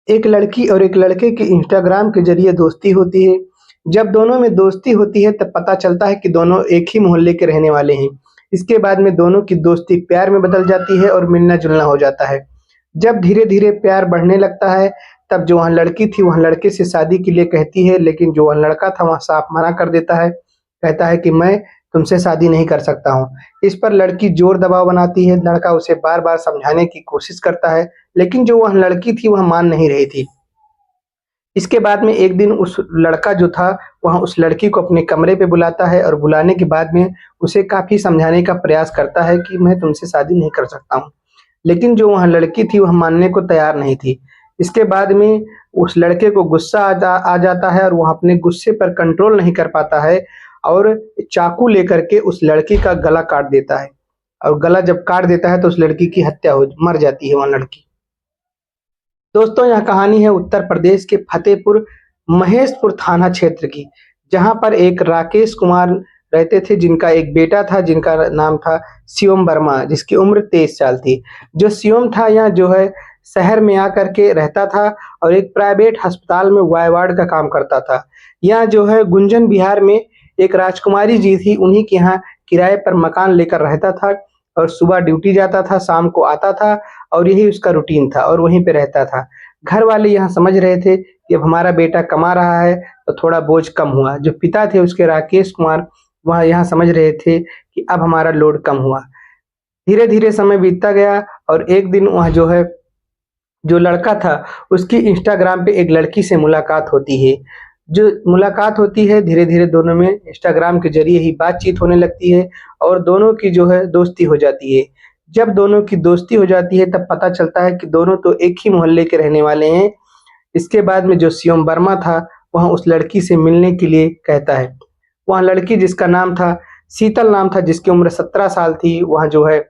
एक लड़की और एक लड़के की इंस्टाग्राम के ज़रिए दोस्ती होती है। जब दोनों में दोस्ती होती है तब पता चलता है कि दोनों एक ही मोहल्ले के रहने वाले हैं। इसके बाद में दोनों की दोस्ती प्यार में बदल जाती है और मिलना-जुलना हो जाता है। जब धीरे-धीरे प्यार बढ़ने लगता है, तब जो वहाँ लड़की थी वहाँ लड़के से शादी के लिए कहती है, लेकिन जो वहाँ लड़का था वहाँ साफ मना कर देता है। कहता है कि मैं तुमसे शादी नहीं कर सकता हूँ। इस पर लड़की ज़ोर दबाव बनाती है, लड़का उसे बार-बार समझाने की कोशिश करता है, लेकिन जो वह लड़की थी वह मान नहीं रही थी। इसके बाद में एक दिन उस लड़का जो था वह उस लड़की को अपने कमरे पे बुलाता है और बुलाने के बाद में उसे काफ़ी समझाने का प्रयास करता है कि मैं तुमसे शादी नहीं कर सकता हूँ। लेकिन जो वहाँ लड़की थी वह मानने को तैयार नहीं थी। इसके बाद में उस लड़के को गुस्सा आ जाता है और वह अपने गुस्से पर कंट्रोल नहीं कर पाता है और चाकू लेकर के उस लड़की का गला काट देता है। और गला जब काट देता है तो उस लड़की की हत्या हो मर जाती है वह लड़की। दोस्तों, यह कहानी है उत्तर प्रदेश के फतेहपुर महेशपुर थाना क्षेत्र की, जहाँ पर एक राकेश कुमार रहते थे, जिनका एक बेटा था, जिनका नाम था शिवम वर्मा, जिसकी उम्र 23 साल थी। जो शिवम था यह जो है शहर में आकर के रहता था और एक प्राइवेट अस्पताल में वार्ड का काम करता था। यह जो है गुंजन बिहार में एक राजकुमारी जी थी, उन्हीं के यहाँ किराए पर मकान लेकर रहता था और सुबह ड्यूटी जाता था, शाम को आता था और यही उसका रूटीन था और वहीं पे रहता था। घर वाले यहाँ समझ रहे थे कि अब हमारा बेटा कमा रहा है तो थोड़ा बोझ कम हुआ। जो पिता थे उसके राकेश कुमार, वह यहाँ समझ रहे थे कि अब हमारा लोड कम हुआ। धीरे-धीरे समय बीतता गया और एक दिन वह जो है, जो लड़का था उसकी इंस्टाग्राम पे एक लड़की से मुलाकात होती है। जो मुलाकात होती है धीरे-धीरे दोनों में इंस्टाग्राम के ज़रिए ही बातचीत होने लगती है और दोनों की जो है दोस्ती हो जाती है। जब दोनों की दोस्ती हो जाती है तब पता चलता है कि दोनों तो एक ही मोहल्ले के रहने वाले हैं। इसके बाद में जो शिवम वर्मा था वह उस लड़की से मिलने के लिए कहता है। वह लड़की जिसका नाम था शीतल नाम था, जिसकी उम्र 17 साल थी, वह जो है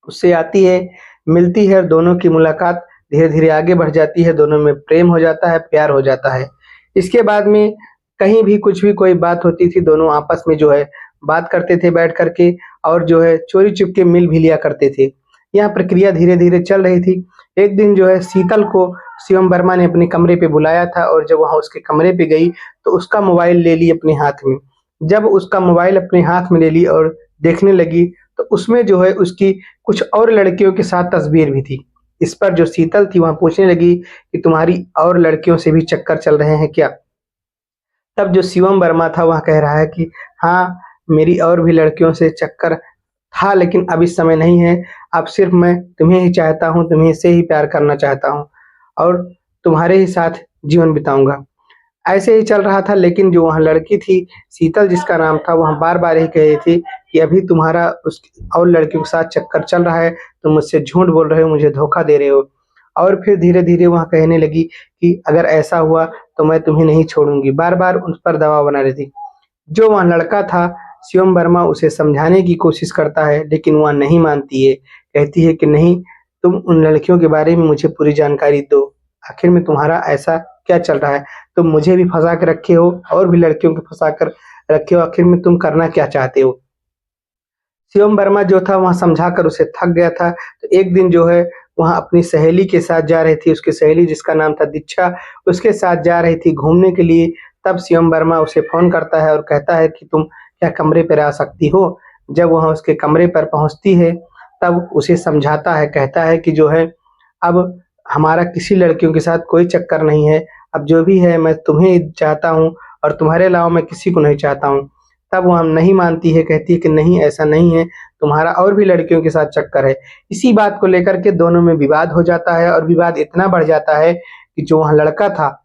उससे आती है, मिलती है और दोनों की मुलाकात धीरे-धीरे आगे बढ़ जाती है, दोनों में प्रेम हो जाता है, प्यार हो जाता है। इसके बाद में कहीं भी कुछ भी कोई बात होती थी, दोनों आपस में जो है बात करते थे बैठ कर के और जो है चोरी-चुपके मिल भी लिया करते थे। यह प्रक्रिया धीरे-धीरे चल रही थी। एक दिन जो है शीतल को शिवम वर्मा ने अपने कमरे पे बुलाया था और जब वहाँ उसके कमरे पे गई तो उसका मोबाइल ले ली अपने हाथ में। जब उसका मोबाइल अपने हाथ में ले ली और देखने लगी तो उसमें जो है उसकी कुछ और लड़कियों के साथ तस्वीर भी थी। इस पर जो शीतल थी वह पूछने लगी कि तुम्हारी और लड़कियों से भी चक्कर चल रहे हैं क्या? तब जो शिवम वर्मा था वह कह रहा है कि हाँ, मेरी और भी लड़कियों से चक्कर था, लेकिन अब इस समय नहीं है। अब सिर्फ़ मैं तुम्हें ही चाहता हूँ, तुम्हीं से ही प्यार करना चाहता हूँ और तुम्हारे ही साथ जीवन बिताऊँगा। ऐसे ही चल रहा था, लेकिन जो वहाँ लड़की थी, शीतल जिसका नाम था, वह बार-बार यही कह रही थी कि अभी तुम्हारा उस और लड़कियों के साथ चक्कर चल रहा है, तुम मुझसे झूठ बोल रहे हो, मुझे धोखा दे रहे हो। और फिर धीरे-धीरे वह कहने लगी कि अगर ऐसा हुआ तो मैं तुम्हें नहीं छोड़ूँगी, बार-बार उस पर दबाव बना रही थी। जो वहाँ लड़का था, शिवम वर्मा उसे समझाने की कोशिश करता है, लेकिन वह नहीं मानती है। कहती है कि नहीं, तुम उन लड़कियों के बारे में मुझे पूरी जानकारी दो। आखिर में तुम्हारा ऐसा क्या चल रहा है? तुम मुझे भी फँसा के रखे हो और भी लड़कियों को फँसा कर रखे हो, आखिर में तुम करना क्या चाहते हो? शिवम वर्मा जो था वहाँ समझाकर उसे थक गया था, तो एक दिन जो है वहाँ अपनी सहेली के साथ जा रही थी, उसकी सहेली जिसका नाम था दीक्षा, उसके साथ जा रही थी घूमने के लिए। तब शिवम वर्मा उसे फ़ोन करता है और कहता है कि तुम क्या कमरे पर आ सकती हो? जब वह उसके कमरे पर पहुँचती है, तब उसे समझाता है, कहता है कि जो है अब हमारा किसी लड़कियों के साथ कोई चक्कर नहीं है, अब जो भी है मैं तुम्हें ही चाहता हूँ और तुम्हारे अलावा मैं किसी को नहीं चाहता हूँ। तब वो हम नहीं मानती है, कहती है कि नहीं ऐसा नहीं है, तुम्हारा और भी लड़कियों के साथ चक्कर है। इसी बात को लेकर के दोनों में विवाद हो जाता है और विवाद इतना बढ़ जाता है कि जो वहाँ लड़का था,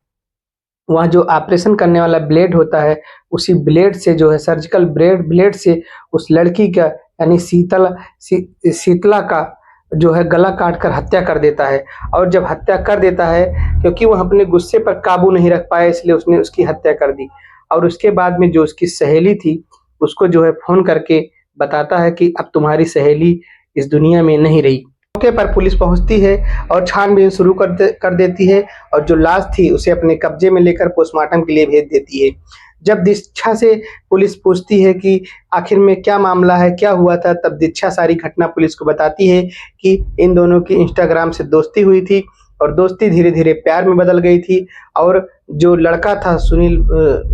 वहाँ जो ऑपरेशन करने वाला ब्लेड होता है, उसी ब्लेड से जो है सर्जिकल ब्लेड से उस लड़की का यानी शीतला का जो है गला काट कर हत्या कर देता है। और जब हत्या कर देता है, क्योंकि वह अपने गुस्से पर काबू नहीं रख पाया इसलिए उसने उसकी हत्या कर दी। और उसके बाद में जो उसकी सहेली थी, उसको जो है फ़ोन करके बताता है कि अब तुम्हारी सहेली इस दुनिया में नहीं रही। मौके पर पुलिस पहुँचती है और छानबीन शुरू कर देती है और जो लाश थी उसे अपने कब्जे में लेकर पोस्टमार्टम के लिए भेज देती है। जब दीक्षा से पुलिस पूछती है कि आखिर में क्या मामला है, क्या हुआ था, तब दीक्षा सारी घटना पुलिस को बताती है कि इन दोनों की इंस्टाग्राम से दोस्ती हुई थी और दोस्ती धीरे-धीरे प्यार में बदल गई थी। और जो लड़का था सुनील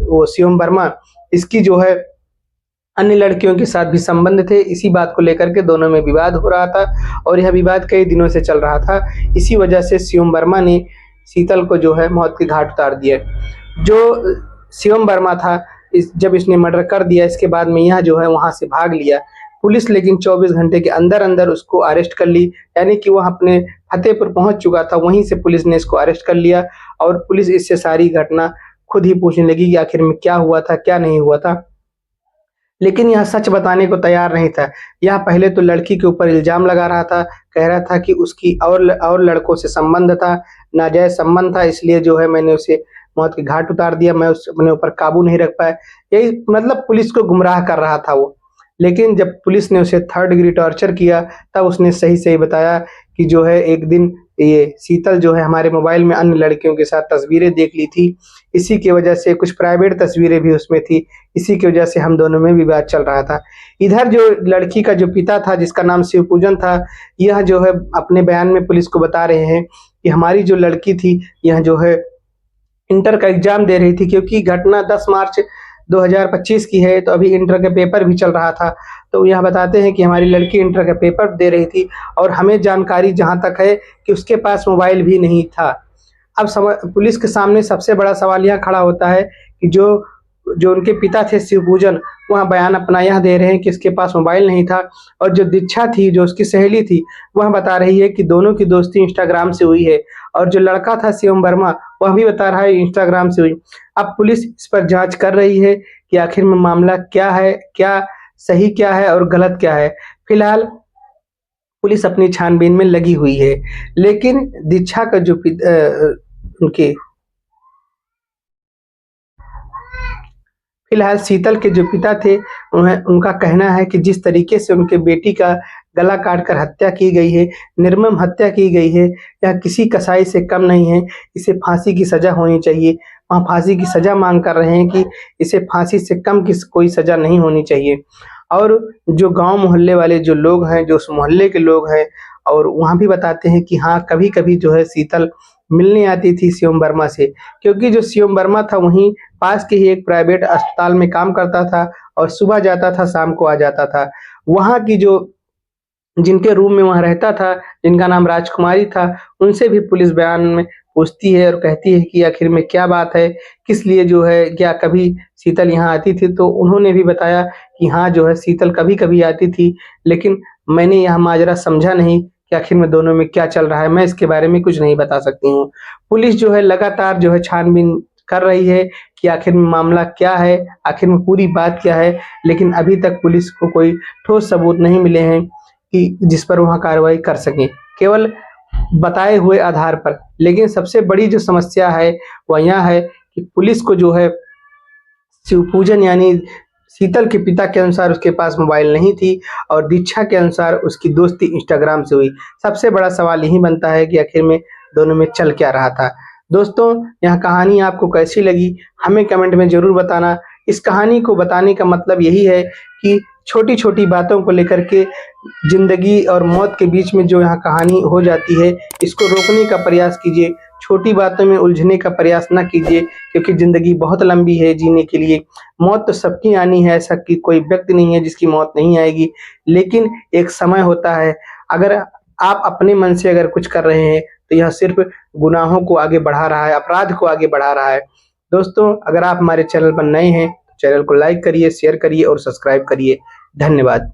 वो शिवम वर्मा, इसकी जो है अन्य लड़कियों के साथ भी संबंध थे। इसी बात को लेकर के दोनों में विवाद हो रहा था और यह विवाद कई दिनों से चल रहा था। इसी वजह से शिवम वर्मा ने शीतल को जो है मौत के घाट उतार दिया। जो शिवम वर्मा था, जब इसने मर्डर कर दिया, इसके बाद में यह जो है वहाँ से भाग लिया। पुलिस लेकिन 24 घंटे के अंदर-अंदर उसको अरेस्ट कर ली, यानी कि वह अपने फतेहपुर पहुँच चुका था, वहीं से पुलिस ने इसको अरेस्ट कर लिया। और पुलिस इससे सारी घटना खुद ही पूछने लगी कि आखिर में क्या हुआ था, क्या नहीं हुआ था। लेकिन यह सच बताने को तैयार नहीं था। यह पहले तो लड़की के ऊपर इल्ज़ाम लगा रहा था, कह रहा था कि उसकी और लड़कों से संबंध था, नाजायज़ संबंध था, इसलिए जो है मैंने उसे मौत के घाट उतार दिया, मैं अपने ऊपर काबू नहीं रख पाया। यही मतलब पुलिस को गुमराह कर रहा था वो। लेकिन जब पुलिस ने उसे 3rd डिग्री टॉर्चर किया, तब उसने सही-सही बताया कि जो है एक दिन ये शीतल जो है हमारे मोबाइल में अन्य लड़कियों के साथ तस्वीरें देख ली थी। इसी की वजह से कुछ प्राइवेट तस्वीरें भी उसमें थी। इसी की वजह से हम दोनों में विवाद चल रहा था। इधर जो लड़की का जो पिता था, जिसका नाम शिवपूजन था, यह जो है अपने बयान में पुलिस को बता रहे हैं कि हमारी जो लड़की थी, यह जो है इंटर का एग्ज़ाम दे रही थी, क्योंकि घटना 10 मार्च 2025 की है, तो अभी इंटर का पेपर भी चल रहा था। तो यह बताते हैं कि हमारी लड़की इंटर का पेपर दे रही थी और हमें जानकारी जहाँ तक है कि उसके पास मोबाइल भी नहीं था। अब पुलिस के सामने सबसे बड़ा सवाल यह खड़ा होता है कि जो उनके पिता थे शिवपूजन, वह बयान अपना यह दे रहे हैं कि इसके पास मोबाइल नहीं था, और जो दीक्षा थी, जो उसकी सहेली थी, वह बता रही है कि दोनों की दोस्ती इंस्टाग्राम से हुई है, और जो लड़का था शिवम वर्मा, वह भी बता रहा है इंस्टाग्राम से हुई। अब पुलिस इस पर जांच कर रही है कि आखिर में मामला क्या है, क्या सही क्या है और गलत क्या है। फिलहाल पुलिस अपनी छानबीन में लगी हुई है, लेकिन दीक्षा का जो उनके फिलहाल शीतल के जो पिता थे, उनका कहना है कि जिस तरीके से उनके बेटी का गला काटकर हत्या की गई है, निर्मम हत्या की गई है, यह किसी कसाई से कम नहीं है। इसे फांसी की सज़ा होनी चाहिए। वहाँ फांसी की सज़ा मांग कर रहे हैं कि इसे फांसी से कम कोई सज़ा नहीं होनी चाहिए। और जो गाँव मोहल्ले वाले जो लोग हैं, जो उस मोहल्ले के लोग हैं, और वहाँ भी बताते हैं कि हाँ, कभी-कभी जो है शीतल मिलने आती थी शिवम वर्मा से, क्योंकि जो शिवम वर्मा था वहीं पास के ही एक प्राइवेट अस्पताल में काम करता था और सुबह जाता था, शाम को आ जाता था। वहाँ की जो जिनके रूम में वहाँ रहता था, जिनका नाम राजकुमारी था, उनसे भी पुलिस बयान में पूछती है और कहती है कि आखिर में क्या बात है, किस लिए जो है, क्या कभी शीतल यहाँ आती थी? तो उन्होंने भी बताया कि हाँ, जो है शीतल कभी-कभी आती थी, लेकिन मैंने यह माजरा समझा नहीं कि आखिर में दोनों में क्या चल रहा है, मैं इसके बारे में कुछ नहीं बता सकती हूँ। पुलिस जो है लगातार जो है छानबीन कर रही है कि आखिर में मामला क्या है, आखिर में पूरी बात क्या है, लेकिन अभी तक पुलिस को कोई ठोस सबूत नहीं मिले हैं कि जिस पर वहाँ कार्रवाई कर सकें, केवल बताए हुए आधार पर। लेकिन सबसे बड़ी जो समस्या है, वह यह है कि पुलिस को जो है शिवपूजन यानी शीतल के पिता के अनुसार उसके पास मोबाइल नहीं थी, और दीक्षा के अनुसार उसकी दोस्ती इंस्टाग्राम से हुई। सबसे बड़ा सवाल यही बनता है कि आखिर में दोनों में चल क्या रहा था। दोस्तों, यह कहानी आपको कैसी लगी, हमें कमेंट में ज़रूर बताना। इस कहानी को बताने का मतलब यही है कि छोटी-छोटी बातों को लेकर के ज़िंदगी और मौत के बीच में जो यहाँ कहानी हो जाती है, इसको रोकने का प्रयास कीजिए। छोटी बातों में उलझने का प्रयास ना कीजिए, क्योंकि ज़िंदगी बहुत लंबी है जीने के लिए। मौत तो सबकी आनी है, ऐसा कि कोई व्यक्ति नहीं है जिसकी मौत नहीं आएगी, लेकिन एक समय होता है। अगर आप अपने मन से अगर कुछ कर रहे हैं, तो यह सिर्फ़ गुनाहों को आगे बढ़ा रहा है, अपराध को आगे बढ़ा रहा है। दोस्तों, अगर आप हमारे चैनल पर नए हैं, तो चैनल को लाइक करिए, शेयर करिए और सब्सक्राइब करिए। धन्यवाद।